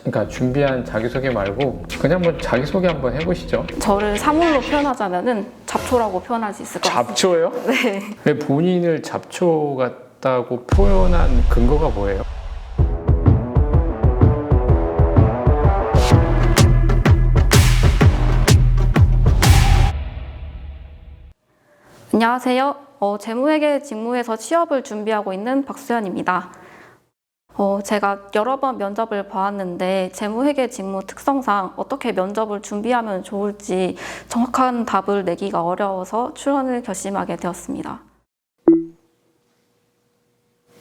그러니까 준비한 자기소개 말고 그냥 한번 자기소개 한번 해보시죠. 저를 사물로 표현하자면은 잡초라고 표현할 수 있을 것 같습니다. 잡초요? 네. 왜 본인을 잡초 같다고 표현한 근거가 뭐예요? 안녕하세요. 재무회계 직무에서 취업을 준비하고 있는 박수연입니다. 제가 여러 번 면접을 봐왔는데 재무회계 직무 특성상 어떻게 면접을 준비하면 좋을지 정확한 답을 내기가 어려워서 출연을 결심하게 되었습니다.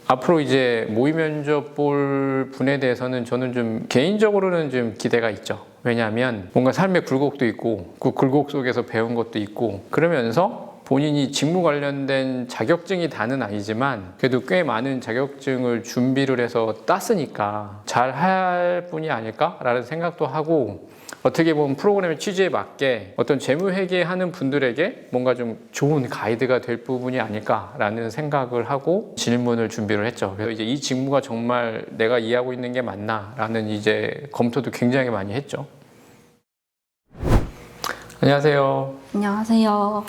앞으로 이제 모의 면접 볼 분에 대해서는 저는 좀 개인적으로는 좀 기대가 있죠. 왜냐하면 뭔가 삶의 굴곡도 있고 그 굴곡 속에서 배운 것도 있고 그러면서 본인이 직무 관련된 자격증이 다는 아니지만 그래도 꽤 많은 자격증을 준비를 해서 땄으니까 잘 할 분이 아닐까라는 생각도 하고 어떻게 보면 프로그램의 취지에 맞게 어떤 재무회계 하는 분들에게 뭔가 좀 좋은 가이드가 될 부분이 아닐까라는 생각을 하고 질문을 준비를 했죠. 그래서 이제 이 직무가 정말 내가 이해하고 있는 게 맞나라는 이제 검토도 굉장히 많이 했죠. 안녕하세요. 안녕하세요.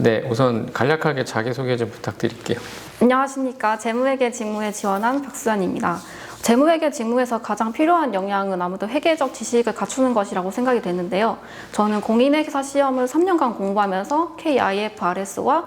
네, 우선 간략하게 자기소개 좀 부탁드릴게요. 안녕하십니까. 재무회계 직무에 지원한 박수연입니다. 재무회계 직무에서 가장 필요한 역량은 아무래도 회계적 지식을 갖추는 것이라고 생각이 되는데요. 저는 공인회계사 시험을 3년간 공부하면서 KIFRS와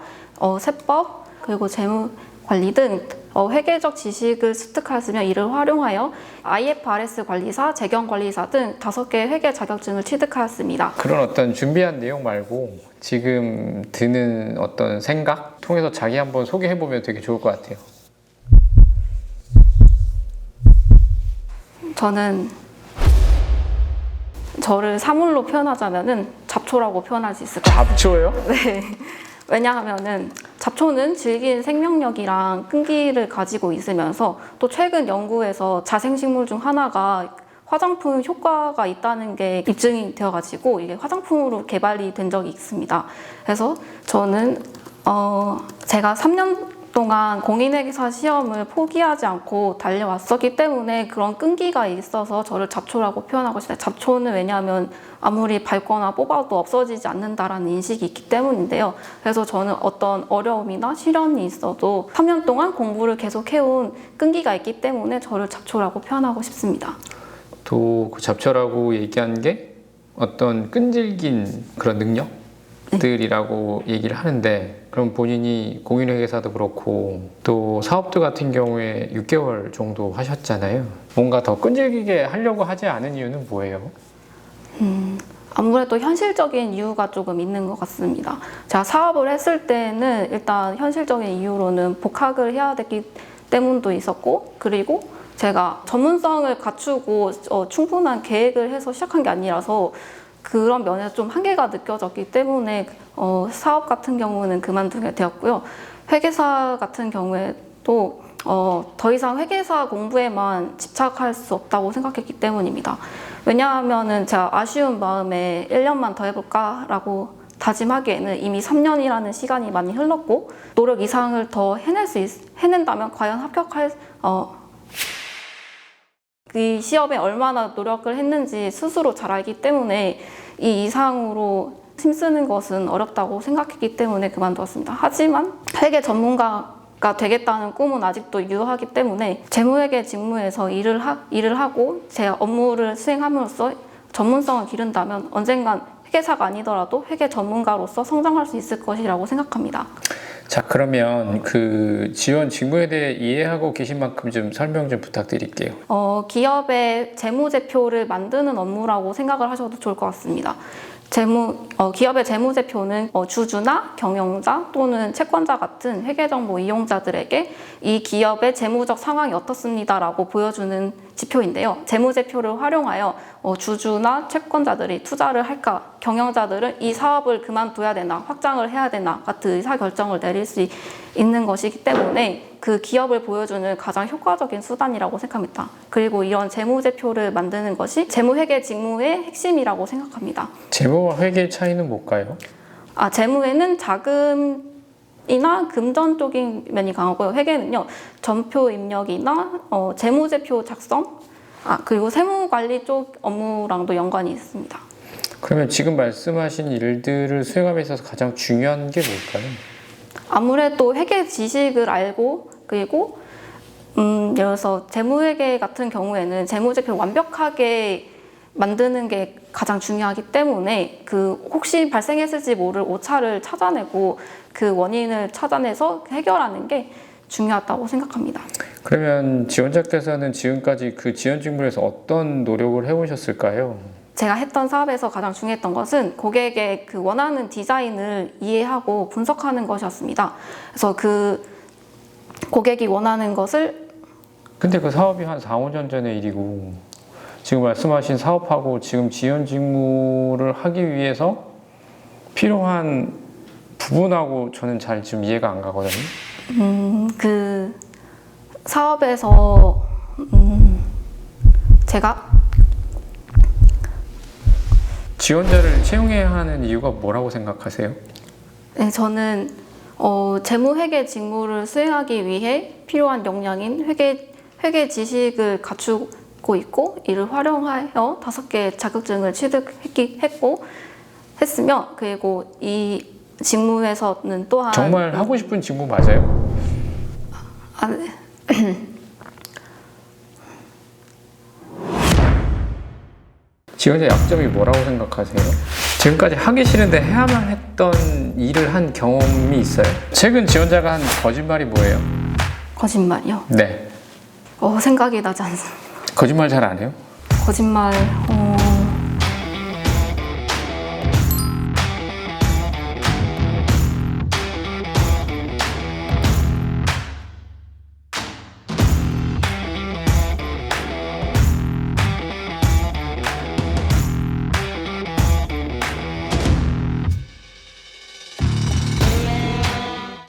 세법 그리고 재무관리 등 회계적 지식을 습득하였으며 이를 활용하여 IFRS 관리사, 재경관리사 등 5개의 회계 자격증을 취득하였습니다. 그런 어떤 준비한 내용 말고 지금 드는 어떤 생각 통해서 자기 한번 소개해보면 되게 좋을 것 같아요. 저는 저를 사물로 표현하자면은 잡초라고 표현할 수 있을 것 같아요. 잡초요? 네. 왜냐하면은 잡초는 질긴 생명력이랑 끈기를 가지고 있으면서 또 최근 연구에서 자생식물 중 하나가 화장품 효과가 있다는 게 입증이 되어가지고 이게 화장품으로 개발이 된 적이 있습니다. 그래서 저는 제가 3년 동안 공인회계사 시험을 포기하지 않고 달려왔었기 때문에 그런 끈기가 있어서 저를 잡초라고 표현하고 싶어요. 잡초는 왜냐하면 아무리 밟거나 뽑아도 없어지지 않는다라는 인식이 있기 때문인데요. 그래서 저는 어떤 어려움이나 시련이 있어도 3년 동안 공부를 계속 해온 끈기가 있기 때문에 저를 잡초라고 표현하고 싶습니다. 또 그 잡초라고 얘기한 게 어떤 끈질긴 그런 능력들이라고 얘기를 하는데 그럼 본인이 공인회계사도 그렇고 또 사업도 같은 경우에 6개월 정도 하셨잖아요. 뭔가 더 끈질기게 하려고 하지 않은 이유는 뭐예요? 아무래도 현실적인 이유가 조금 있는 것 같습니다. 제가 사업을 했을 때는 일단 현실적인 이유로는 복학을 해야 되기 때문도 있었고 그리고 제가 전문성을 갖추고 충분한 계획을 해서 시작한 게 아니라서 그런 면에서 좀 한계가 느껴졌기 때문에 사업 같은 경우는 그만두게 되었고요. 회계사 같은 경우에도 더 이상 회계사 공부에만 집착할 수 없다고 생각했기 때문입니다. 왜냐하면은 제가 아쉬운 마음에 1년만 더 해볼까라고 다짐하기에는 이미 3년이라는 시간이 많이 흘렀고 노력 이상을 더 해낸다면 과연 합격할 이 시험에 얼마나 노력을 했는지 스스로 잘 알기 때문에 이 이상으로 힘쓰는 것은 어렵다고 생각했기 때문에 그만두었습니다. 하지만 회계 전문가가 되겠다는 꿈은 아직도 유효하기 때문에 재무회계 직무에서 일을 하고 제 업무를 수행함으로써 전문성을 기른다면 언젠간 회계사가 아니더라도 회계 전문가로서 성장할 수 있을 것이라고 생각합니다. 자, 그러면 그 지원 직무에 대해 이해하고 계신 만큼 좀 설명 좀 부탁드릴게요. 기업의 재무제표를 만드는 업무라고 생각을 하셔도 좋을 것 같습니다. 기업의 재무제표는 주주나 경영자 또는 채권자 같은 회계정보 이용자들에게 이 기업의 재무적 상황이 어떻습니다라고 보여주는 지표인데요. 재무제표를 활용하여 주주나 채권자들이 투자를 할까, 경영자들은 이 사업을 그만둬야 되나, 확장을 해야 되나 같은 의사결정을 내릴 수 있는 것이기 때문에 그 기업을 보여주는 가장 효과적인 수단이라고 생각합니다. 그리고 이런 재무제표를 만드는 것이 재무회계 직무의 핵심이라고 생각합니다. 재무와 회계의 차이는 뭘까요? 재무에는 자금이나 금전 쪽인 면이 강하고요. 회계는요, 전표 입력이나 재무제표 작성, 그리고 세무관리 쪽 업무랑도 연관이 있습니다. 그러면 지금 말씀하신 일들을 수행함에 있어서 가장 중요한 게 뭘까요? 아무래도 회계 지식을 알고 그리고 예를 들어서 재무회계 같은 경우에는 재무제표 완벽하게 만드는 게 가장 중요하기 때문에 그 혹시 발생했을지 모를 오차를 찾아내고 그 원인을 찾아내서 해결하는 게 중요하다고 생각합니다. 그러면 지원자께서는 지금까지 그 지원 직무에서 어떤 노력을 해오셨을까요? 제가 했던 사업에서 가장 중요했던 것은 고객의 그 원하는 디자인을 이해하고 분석하는 것이었습니다. 그래서 그 고객이 원하는 것을 근데 그 사업이 한 4, 5년 전의 일이고 지금 말씀하신 사업하고 지금 지원 직무를 하기 위해서 필요한 부분하고 저는 잘 지금 이해가 안 가거든요. 그 사업에서 제가 지원자를 채용해야 하는 이유가 뭐라고 생각하세요? 네, 저는 재무회계 직무를 수행하기 위해 필요한 역량인 회계 지식을 갖추고 있고 이를 활용하여 5개의 자격증을 했으며 그리고 이 직무에서는 또한 정말 하고 싶은 직무 맞아요? 네. 지원자 약점이 뭐라고 생각하세요? 지금까지 하기 싫은데 해야만 했던 일을 한 경험이 있어요? 최근 지원자가 한 거짓말이 뭐예요? 거짓말이요? 네. 생각이 나지 않습니다. 거짓말 잘 안 해요? 거짓말